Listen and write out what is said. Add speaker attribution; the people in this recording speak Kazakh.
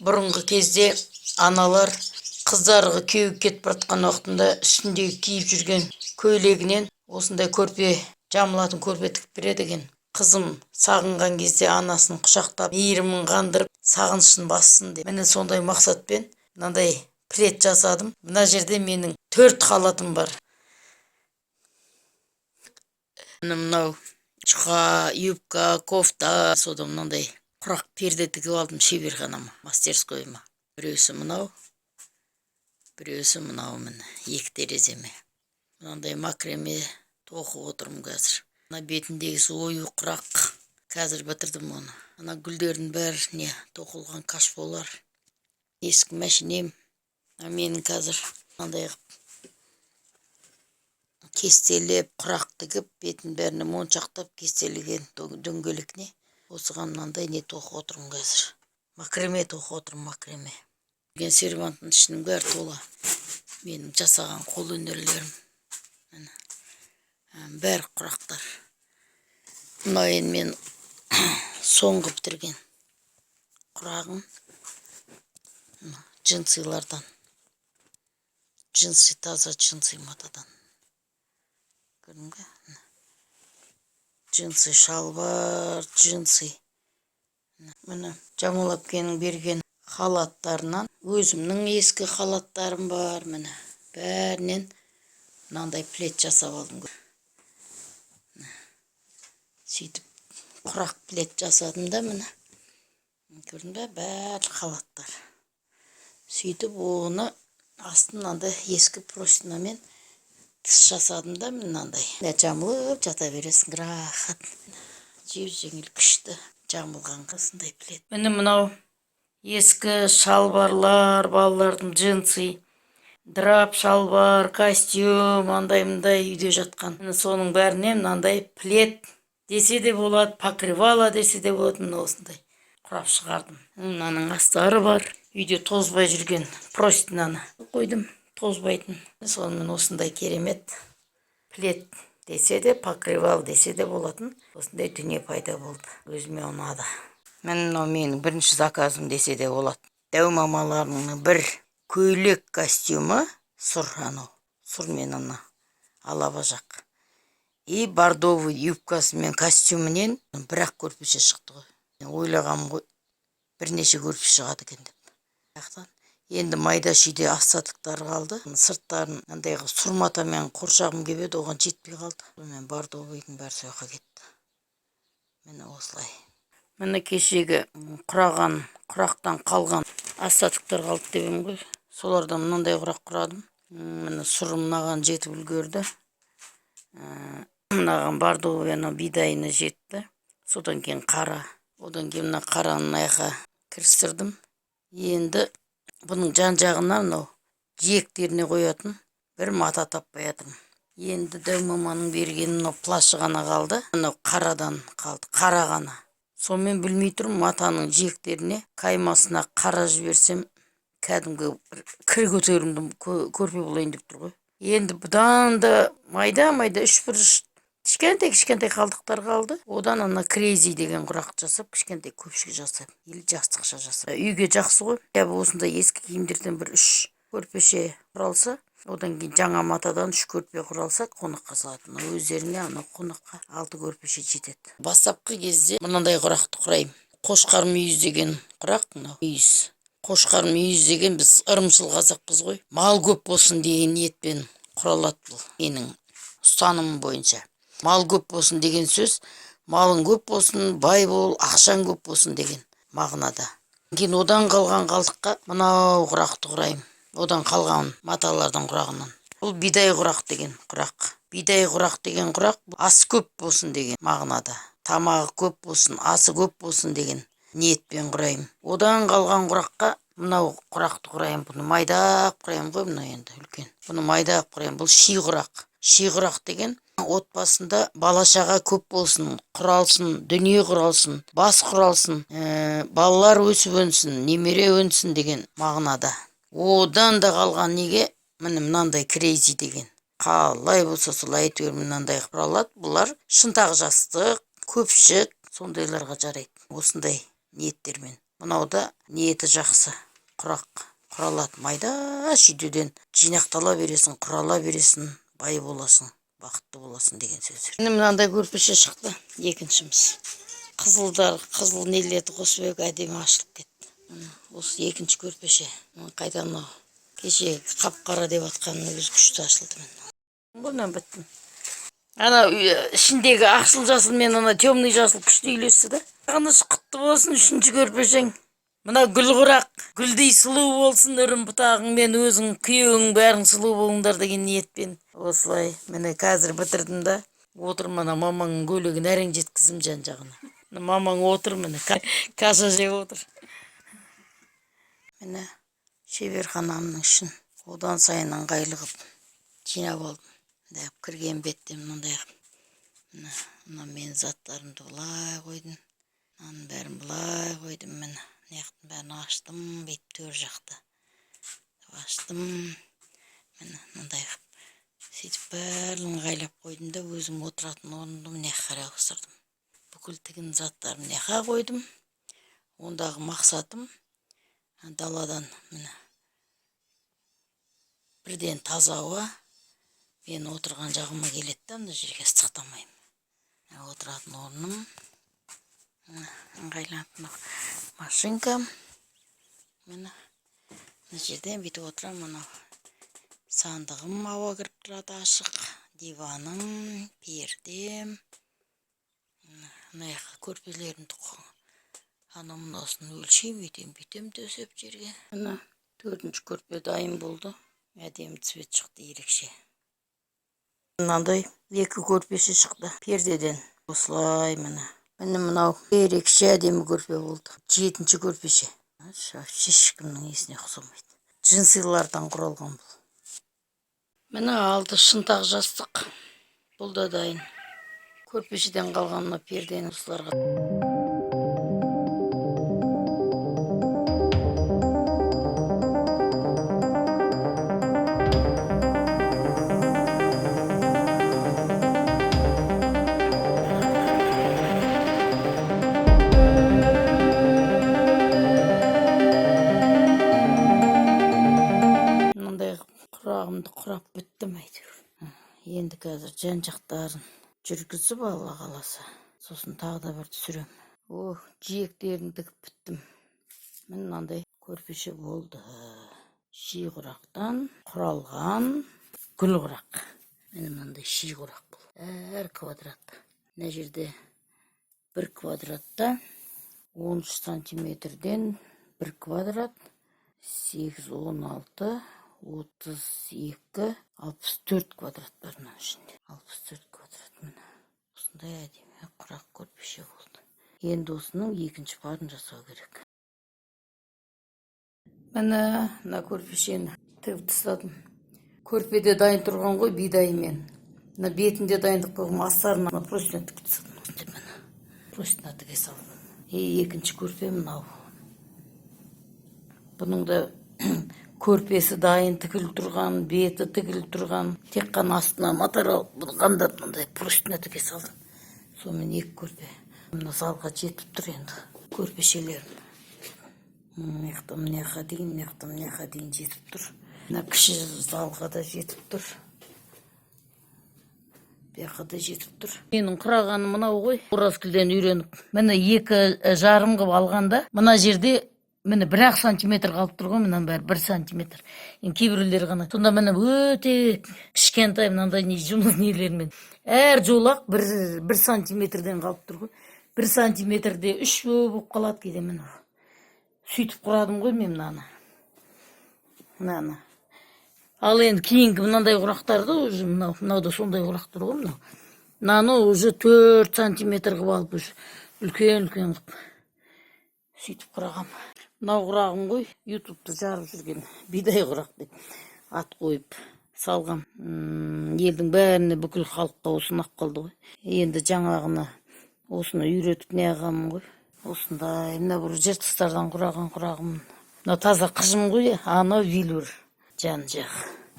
Speaker 1: Бұрынғы кезде аналар қыздары күйеуге кетіп бара уақытында үстіндегі киіп жүрген көйлегінен осындай көрпе, жамылатын көрпе тігіп береді екен. Қызым сағынған кезде анасын құшақтап, мейірімін қандырып, сағынышын бассын деп. Міне сондай мақсатпен мынандай плед жасадым. Мына жерде менің 4 халатым бар. Мынау жұқа, юбка, кофта, содан мынандай құрақ перде тігіп алдым шеберханама, мастерскойыма. Біреусі мынау, біреусі мынау міне, 2 тереземе. Мынандай макреме тоқып отырмын қазір. Мына бетіндегі ою құрақ. Қазір бітірдім оны. Ана гүлдердің бәріне тоқылған кашполар. Ескі мәшинем. Менің қазір мынандай кестелеп, құрақ тігіп, бетін бәріне моншақтап кестелеген дөңгелекне. Осыған мынандай не тоқып отырмын қазір. Макреме тоқып отырмын, макреме. Деген серванттың ішінің бәрі тола. Менің жасаған қол өнерлерім. Бәрі құрақтар. Мына енді мен соңғы бітірген құрағым джинсилардан. Джинсы, таза джинсы матадан. Көрдің бе? Джинсы шалбар, джинсы. Міне Жамал әпкенің берген халаттарынан өзімнің ескі халаттарым бар. Міне бәрінен мынандай плед жасап алдым. Сөйтіп құрақ плед жасадым да міне. Көрдің бе? Бәрі халаттар. Сөйтіп оны астын мынандай ескі простынямен тіс жасадым да мынандай. Жамылып жата бересің, рахат. Жеңіл күшті жамылған қысындай плед. Міне мынау ескі шалбарлар, балалардың джинсы, драп шалбар, костюм, андай-мындай үйде жатқан. Міне соның бәрінен мынандай плед десе де болады, покрывало десе де болады. Міне осындай құрап шығардым. Мынаның астары бар. Үйде тозбай жүрген простыняны қойдым, тозбайтын. Сонымен осындай керемет плед десе де, покрывал десе де болатын. Осындай дүние пайда болды. Өзіме ұнады. Мынау менің бірінші заказым десе де болады. Дәу мамаларының бір көйлек костюмы сұр, анау сұрмен ана алабажақ. И бордовый юбкасы мен костюмінен бірақ көрпеше шықты ғой. Ойлағам ғой, бірнеше көрпе шығады екен деп. Енді майда шүйде астатықтар қалды. Сырттарын андайғы сұрматамен қоршағым кебеді, оған жетпей қалды. Мен бордовыйдың бәрі сояққа кетті. Міне осылай. Міне кешегі құрақтан қалған астатықтар қалды дебем ғой. Солардан мынандай құрақ құрадым. Міне сұрым мынаған жетіп үлгерді. Мынаған бордовый бидайны жетті. Содан кейін қара. Одан кейін мына қараның аяққа кірістірдім. Енді бұның жан-жағына мынау жиектеріне қоятын бір мата таппай жатырмын. Енді дәу маманың берген мынау плашы ғана қалды. Мынау қарадан қалды, қара ғана. Сонымен білмей тұрмын, матаның жиектеріне каймасына қара жіберсем, кәдімгі кір көтерімді көрпе болайын деп тұр ғой. Енді бұдан да майда-майда 3 бұрыш кішкентай қалдықтар қалды. Одан ана крейзи деген құрақ жасап, кішкентай көпшік жасап, или жастықша жасап. Үйге жақсы ғой. Осындай ескі киімдерден бір 3 көрпеше құралса, одан кейін жаңа матадан 3 көрпе құралса, қонаққа салатын. Өздеріне ана қонаққа 6 көрпеше жетеді. Бастапқы кезде мынандай құрақты құрайым. Қошқар мүйіз деген құрақ, мынау мүйіз. Қошқар мүйіз деген біз ырымшыл қазақпыз ғой. Мал көп болсын деген ниетпен құралады бұл. Менің ұстанымым бойынша. Мал көп болсын деген сөз, малың көп болсын, бай бол, ақшаң көп болсын деген мағынада. Кейін одан қалған қалдыққа мынау құрақты құрайым. Одан қалған маталардан құрағынан. Бұл бидай құрақ деген құрақ. Бидай құрақ деген құрақ ас көп болсын деген мағынада. Тамағы көп болсын, асы көп болсын деген ниетпен құрайым. Одан қалған құраққа мынау құрақты құрайым. Бұны майдап құрайым ғой, мынау енді үлкен. Бұны майдап құрайым. Бұл ши құрақ. Ши құрақ деген отбасында балашаға көп болсын, құралсын, дүние құралсын, бас құралсын, балалар өсіп өнсін, немере өнсін деген мағынада. Одан да қалған неге міне мынандай крейзи деген. Қалай болса солай әйтеуір мынандай құралады. Бұлар шынтақ жастық, көпшік, сондайларға жарайды. Осындай ниеттермен. Мынау да ниеті жақсы. Құрақ құралады. Майда шүйдеден жинақтала бересің, құрала бересің, бай боласың, бақытты боласың деген сөздер. Міне мынандай көрпеше шықты. Екіншіміз. Қызыл нелерді қосып әдемі ашылып кетті. Осы екінші көрпеше. Қайда мынау кеше қап-қара деп атқанның өзі күшті ашылды. Бұнан біттім. Ана ішіндегі ақшыл жасыл мен ана темный жасыл күшті үйлесті да. Ағыныш құтты болсын үшінші көрпешең. Мына гүл құрақ, гүлдей сұлу болсын үрім бұтағың мен өзің күйеуің бәрің сұлу болыңдар деген ниетпен. Осылай, міне қазір бітірдім да. Отыр мына мамаңның көйлегін әрең жеткізім жан жағына. Мамаң отыр міне, каша жеп отыр. Міне шеберханамның ішін одан сайын ыңғайлы қылып жинап алдым. Мындай кірген беттен мындай мына мен заттарымды былай қойдым. Мынаның бәрін былай қойдым міне. Неқтің бәрін аштым, бет төр жақты. Аштым, міне мындай қып. Сөйтіп бәрін ыңғайлап қойдым да өзім отыратын орынды міне қарай ауыстырдым. Бүкіл тігін заттарын неқа қойдым. Ондағы мақсатым даладан міне бірден таза ауа мен отырған жағыма келеді да, мына жерге ыстықтамаймын. Отыратын орным ыңғайланып машинкам. Міне мына жерден бүйтіп отырам, мынау сандығым ауа кіріп тұрады ашық, диваным, пердем. Мына жаққа көрпелерімді анау мынаусын өлшеймін, бүйтем төсеп жерге. Мына төртінші көрпе дайын болды. Әдемі цвет шықты ерекше. Мынандай екі көрпеше шықты пердеден. Осылай міне. Міне мынау ерекше әдемі көрпе болды. Жетінші көрпеше. Ешкімнің есіне ұқсамайды. Джинсилардан құралған бұл. Міне алды шынтақ жастық. Бұл да дайын. Көрпешеден қалған мына пердені осыларға. Құрағымды құрап біттім әйтеуір. Енді қазір жан-жақтарын жүргізіп Алла қаласа. Сосын тағы да бір түсірем. Жиектерін тігіп біттім. Міне мынандай көрпеше болды. Ши құрақтан құралған гүл құрақ. Міне мынандай ши құрақ бұл. Әр квадрат. Мына жерде бір квадратта 13 сантиметрден бір квадрат 8, 16, 32, 64 квадрат бар мына ішінде. 64 квадрат міне. Осындай әдемі құрақ көрпеше болды. Енді осының екінші барын жасау керек. Міне мына көрпешені тігіп тастадым. Көрпеде дайын тұрған ғой бидаймен. Мына бетінде дайындық қойғым астарына простыня тігіп тастадым. Простыня тіге салдым. Екінші көрпе мынау. Бұның да көрпесі дайын тігіліп тұрған, беті тігіліп тұрған. Тек қана астына материал қамдап мындай простыня тіге салдым. Сонымен екі көрпе. Мына залға жетіп тұр енді көрпешелерін. Мыняққа дейін жетіп тұр. Мына кіші залға да жетіп тұр. Бұяққа да жетіп тұр. Менің құрағаным мынау ғой. Оразгүлден үйреніп. Міне 2,5 қылып алғанда, мына жерде міне 1 сантиметр қалып тұр ғой, мынан бәрі 1 сантиметр. Кейбіреулер ғана. Сонда міне өте кішкентай мынандай жұмыс нелермен. Әр жолақ 1 сантиметрден қалып тұр ғой. 1 сантиметрде 3 болып қалады кейде міне. Сөйтіп құрадым ғой мен мынаны. Мынаны. Ал енді кейінгі мынандай құрақтарды уже мынау да сондай құрақтар ғой мынау. Мынаны уже 4 сантиметр қылып алып уже үлкен қылып сөйтіп құрағам. Мынау құрағым ғой, ютубты жарып жүрген бидай құрақ деп ат қойып салғам. Елдің бәріне бүкіл халыққа осыны ақ қалды ғой. Енді жаңағына осыны үйретіп не ағамын ғой. Осындай мына бір жыртыстардан құраған құрағым. Мына таза қыжым ғой, анау велюр жан жақ.